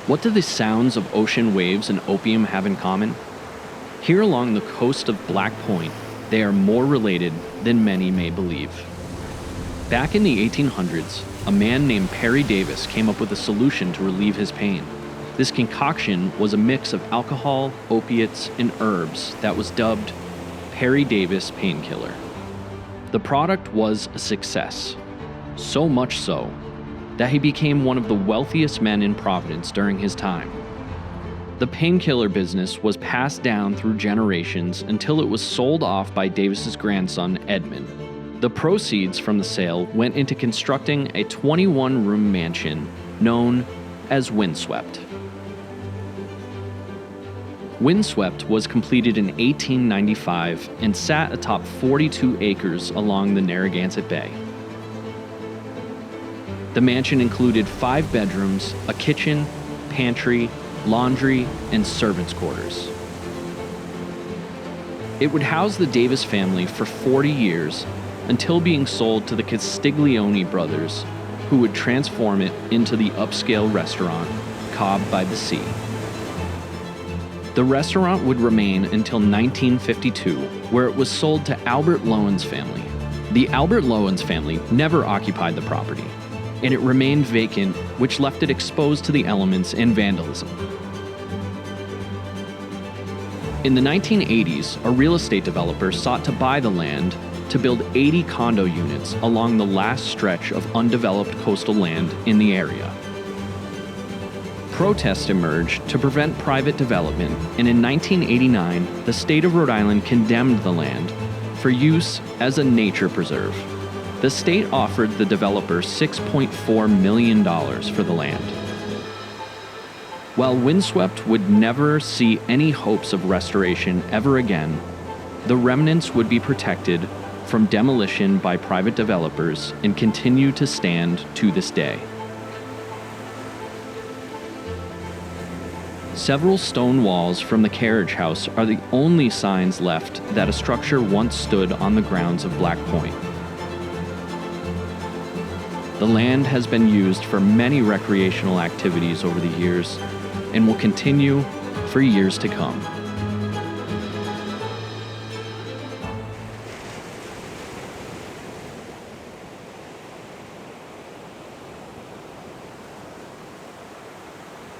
What do the sounds of ocean waves and opium have in common? Here along the coast of Black Point, they are more related than many may believe. Back in the 1800s, a man named Perry Davis came up with a solution to relieve his pain. This concoction was a mix of alcohol, opiates, and herbs that was dubbed Perry Davis Painkiller. The product was a success, so much so that he became one of the wealthiest men in Providence during his time. The painkiller business was passed down through generations until it was sold off by Davis's grandson, Edmund. The proceeds from the sale went into constructing a 21-room mansion known as Windswept. Windswept was completed in 1895 and sat atop 42 acres along the Narragansett Bay. The mansion included 5 bedrooms, a kitchen, pantry, laundry, and servants' quarters. It would house the Davis family for 40 years until being sold to the Castiglione brothers, who would transform it into the upscale restaurant, Cobb by the Sea. The restaurant would remain until 1952, where it was sold to Albert Lowen's family. The Albert Lowen's family never occupied the property, and it remained vacant, which left it exposed to the elements and vandalism. In the 1980s, a real estate developer sought to buy the land to build 80 condo units along the last stretch of undeveloped coastal land in the area. Protests emerged to prevent private development, and in 1989, the state of Rhode Island condemned the land for use as a nature preserve. The state offered the developer $6.4 million for the land. While Windswept would never see any hopes of restoration ever again, the remnants would be protected from demolition by private developers and continue to stand to this day. Several stone walls from the carriage house are the only signs left that a structure once stood on the grounds of Black Point. The land has been used for many recreational activities over the years and will continue for years to come.